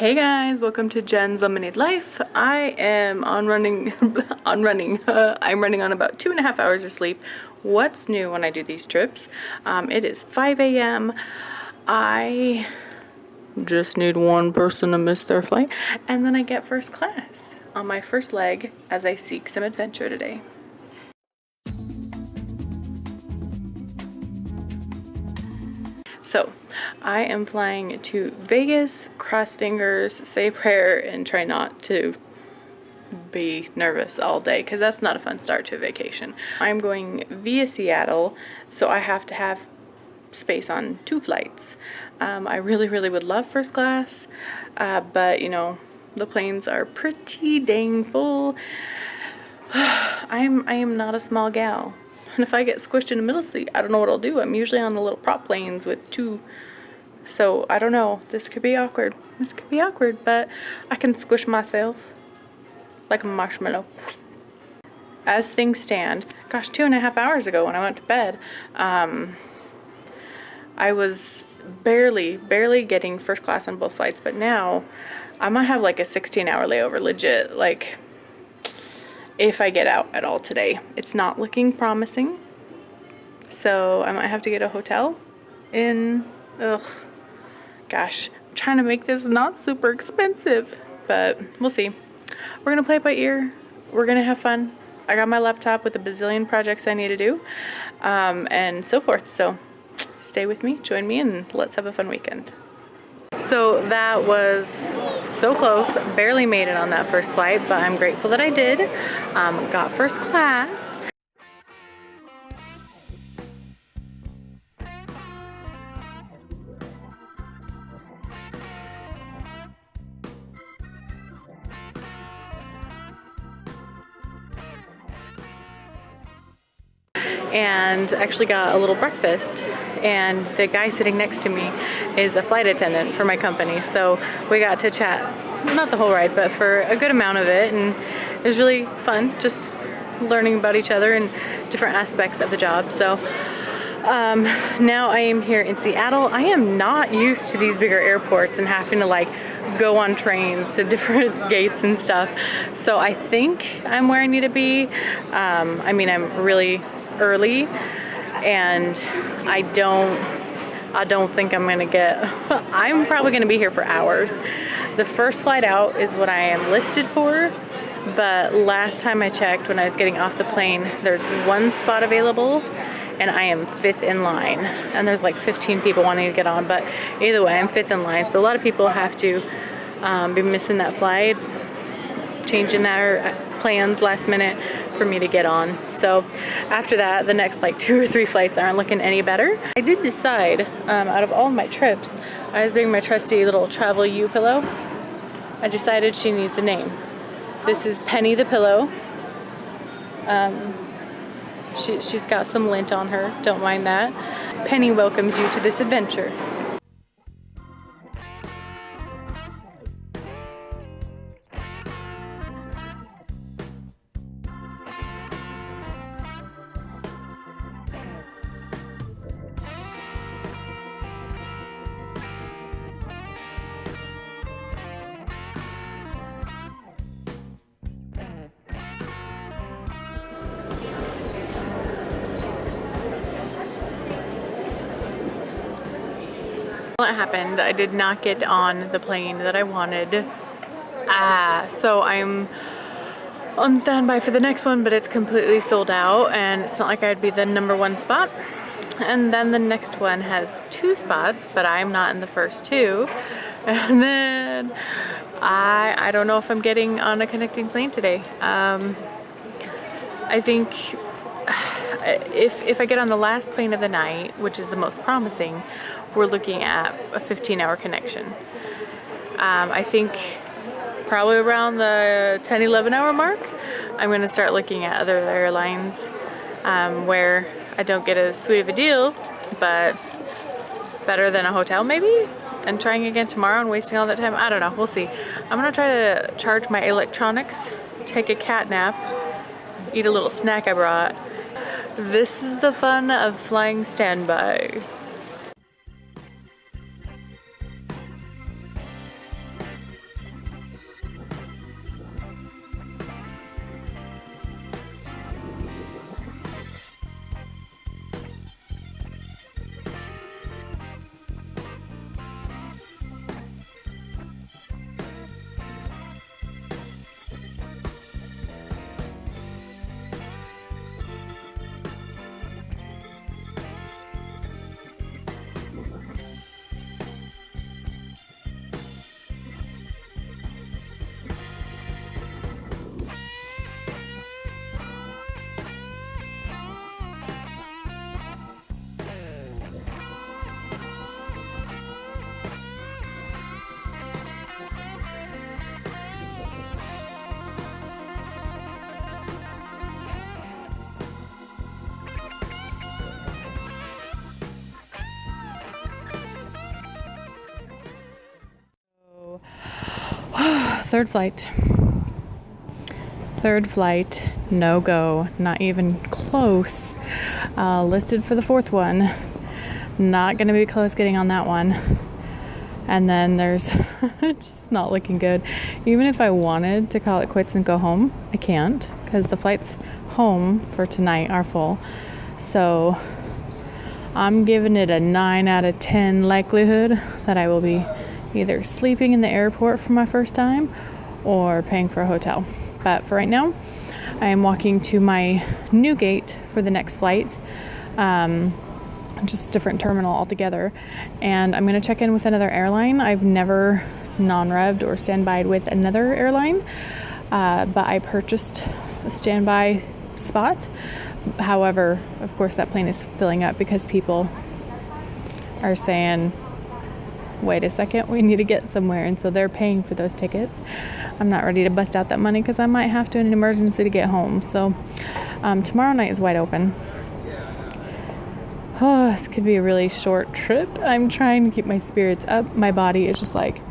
Hey guys, welcome to Jen's Lemonade Life. I am I'm running on about 2.5 hours of sleep. What's new when I do these trips? It is 5 a.m. I just need one person to miss their flight, and then I get first class on my first leg as I seek some adventure today. So, I am flying to Vegas, cross fingers, say a prayer, and try not to be nervous all day because that's not a fun start to a vacation. I'm going via Seattle, so I have to have space on 2 flights. I really would love first class, but you know, the planes are pretty dang full. I am not a small gal. And if I get squished in the middle seat, I don't know what I'll do. I'm usually on the little prop planes with 2. So, I don't know. This could be awkward. This could be awkward, but I can squish myself like a marshmallow. As things stand, gosh, 2.5 hours ago when I went to bed, I was barely getting first class on both flights, but now I might have like a 16-hour layover, legit, like, if I get out at all today. It's not looking promising, so I might have to get a hotel in, gosh, I'm trying to make this not super expensive, but we'll see. We're gonna play it by ear, we're gonna have fun. I got my laptop with a bazillion projects I need to do, and so forth, so stay with me, join me, and let's have a fun weekend. So that was so close, barely made it on that first flight, but I'm grateful that I did. Got first class. And actually got a little breakfast, and the guy sitting next to me is a flight attendant for my company, so we got to chat, not the whole ride, but for a good amount of it, and it was really fun just learning about each other and different aspects of the job. So now I am here in Seattle. I am not used to these bigger airports and having to like go on trains to different gates and stuff, so I think I'm where I need to be. I mean, I'm really early, and I don't think I'm gonna get I'm probably gonna be here for hours. The first flight out is what I am listed for, but last time I checked when I was getting off the plane, there's 1 spot available and I am 5th in line, and there's like 15 people wanting to get on, but either way I'm 5th in line, so a lot of people have to be missing that flight, changing their plans last minute for me to get on. So after that, the next like 2 or 3 flights aren't looking any better. I did decide, out of all of my trips, I was bringing my trusty little travel U pillow. I decided she needs a name. This is Penny the pillow. She's got some lint on her, don't mind that. Penny welcomes you to this adventure. What happened, I did not get on the plane that I wanted. So I'm on standby for the next one, but it's completely sold out, and it's not like I'd be the #1 spot. And then the next one has 2 spots, but I'm not in the first 2. And then I don't know if I'm getting on a connecting plane today. I think if I get on the last plane of the night, which is the most promising, we're looking at a 15-hour connection. I think probably around the 10-11 hour mark, I'm going to start looking at other airlines where I don't get as sweet of a deal, but better than a hotel maybe, and trying again tomorrow and wasting all that time. I don't know, we'll see. I'm going to try to charge my electronics, take a cat nap, eat a little snack I brought. This is the fun of flying standby. Third flight. Third flight, no go, not even close. Listed for the fourth one. Not gonna be close getting on that one. And then there's just not looking good. Even if I wanted to call it quits and go home, I can't, because the flights home for tonight are full. So I'm giving it a 9 out of 10 likelihood that I will be either sleeping in the airport for my first time or paying for a hotel. But for right now, I am walking to my new gate for the next flight. Just different terminal altogether. And I'm going to check in with another airline. I've never non-revved or standbyed with another airline. But I purchased a standby spot. However, of course, that plane is filling up because people are saying, wait a second, we need to get somewhere, and so they're paying for those tickets. I'm not ready to bust out that money because I might have to in an emergency to get home. So tomorrow night is wide open. Oh, this could be a really short trip. I'm trying to keep my spirits up. My body is just like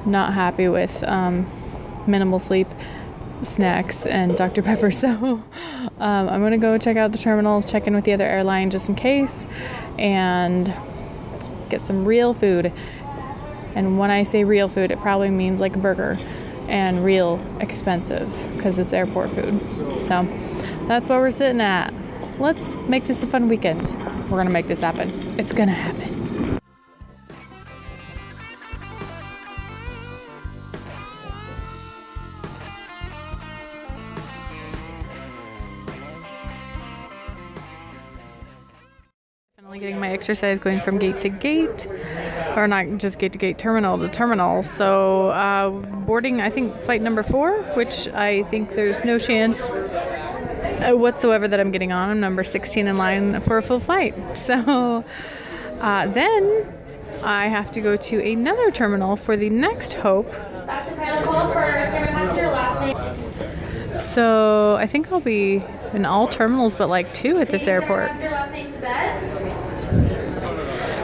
not happy with minimal sleep, snacks, and Dr. Pepper. So I'm gonna go check out the terminal, check in with the other airline just in case, and get some real food. And when I say real food, it probably means like a burger, and real expensive because it's airport food. So that's where we're sitting at. Let's make this a fun weekend. We're gonna make this happen. It's gonna happen. Getting my exercise going from gate to gate, or not just gate to gate, terminal to terminal. So boarding, I think, flight number 4, which I think there's no chance whatsoever that I'm getting on. I'm number 16 in line for a full flight. So then I have to go to another terminal for the next hope. So I think I'll be in all terminals but like 2 at this airport.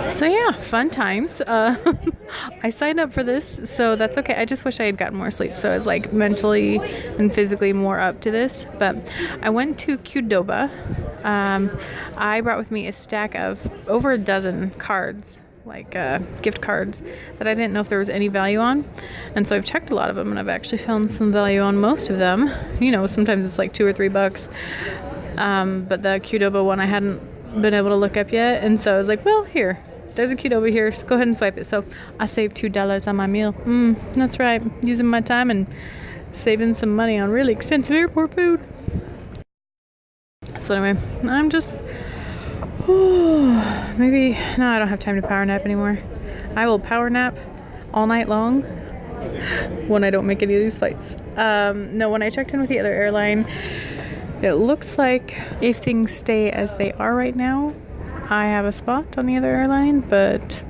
So yeah, fun times. I signed up for this, so that's okay. I just wish I had gotten more sleep, so I was like mentally and physically more up to this. But I went to Qdoba. I brought with me a stack of over a dozen cards, like gift cards, that I didn't know if there was any value on. And so I've checked a lot of them, and I've actually found some value on most of them. You know, sometimes it's like $2 or $3. But the Qdoba one I hadn't been able to look up yet, and so I was like, well, here, there's a Qdoba here, so go ahead and swipe it. So I saved $2 on my meal. That's right, using my time and saving some money on really expensive airport food. So anyway, I'm just maybe no, I don't have time to power nap anymore. I will power nap all night long when I don't make any of these flights. No, when I checked in with the other airline, it looks like if things stay as they are right now, I have a spot on the other airline, but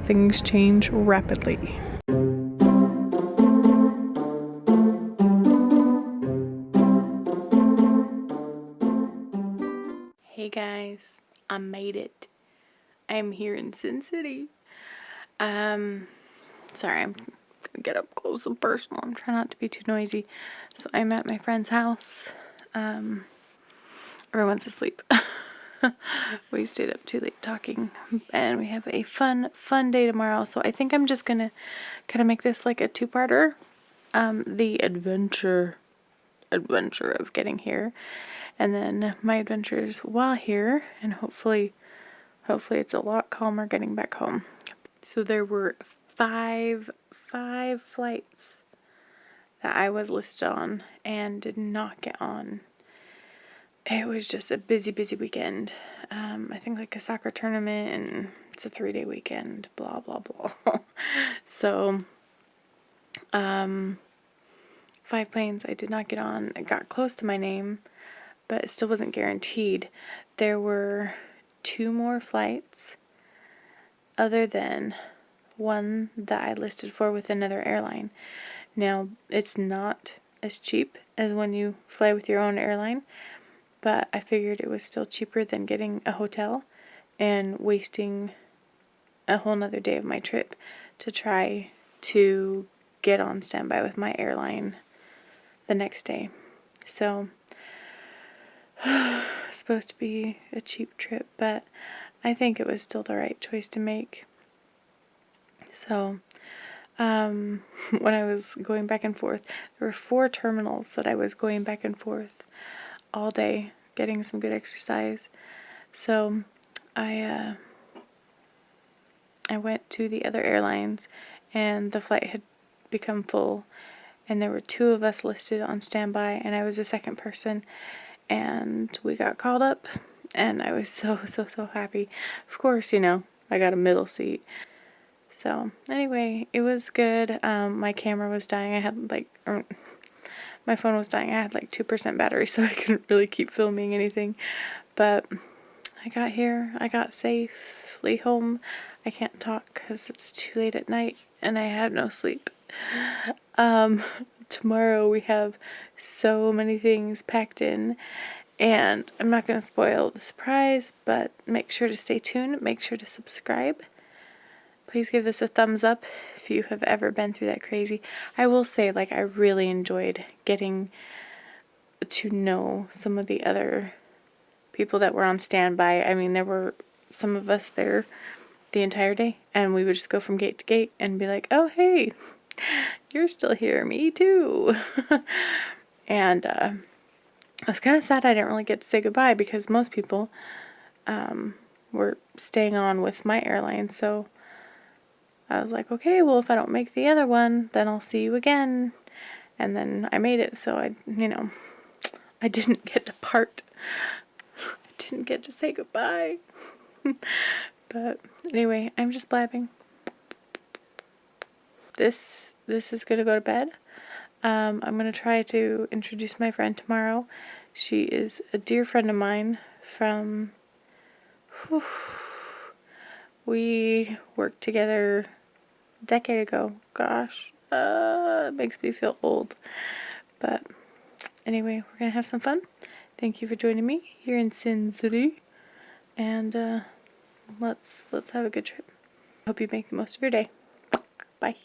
things change rapidly. Hey guys, I made it. I'm here in Sin City. Sorry, I'm gonna get up close and personal. I'm trying not to be too noisy. So I'm at my friend's house. Everyone's asleep. We stayed up too late talking, and we have a fun day tomorrow. So I think I'm just gonna kind of make this like a 2-parter. The adventure of getting here, and then my adventures while here, and hopefully it's a lot calmer getting back home. So there were five flights that I was listed on and did not get on. It was just a busy weekend. I think like a soccer tournament, and it's a 3-day weekend, blah blah blah. So 5 planes I did not get on. It got close to my name, but it still wasn't guaranteed. There were 2 more flights other than one that I listed for with another airline. Now, it's not as cheap as when you fly with your own airline, but I figured it was still cheaper than getting a hotel and wasting a whole nother day of my trip to try to get on standby with my airline the next day. So it's supposed to be a cheap trip, but I think it was still the right choice to make. So when I was going back and forth, there were 4 terminals that I was going back and forth all day, getting some good exercise. So I went to the other airlines, and the flight had become full, and there were 2 of us listed on standby, and I was the second person, and we got called up, and I was so happy. Of course, you know, I got a middle seat. So anyway, it was good. My camera was dying. I had like, my phone was dying. I had like 2% battery, so I couldn't really keep filming anything. But I got here. I got safely home. I can't talk because it's too late at night and I have no sleep. Tomorrow we have so many things packed in, and I'm not going to spoil the surprise, but make sure to stay tuned. Make sure to subscribe. Please give this a thumbs up if you have ever been through that crazy. I will say, like, I really enjoyed getting to know some of the other people that were on standby. I mean, there were some of us there the entire day, and we would just go from gate to gate and be like, oh, hey, you're still here, me too. And I was kind of sad I didn't really get to say goodbye, because most people were staying on with my airline. So I was like, okay, well, if I don't make the other one, then I'll see you again. And then I made it, so I didn't get to part. I didn't get to say goodbye. But anyway, I'm just blabbing. This is gonna go to bed. I'm gonna try to introduce my friend tomorrow. She is a dear friend of mine from, we worked together a decade ago. Gosh, it makes me feel old. But anyway, we're gonna have some fun. Thank you for joining me here in Sin City, and let's have a good trip. Hope you make the most of your day. Bye.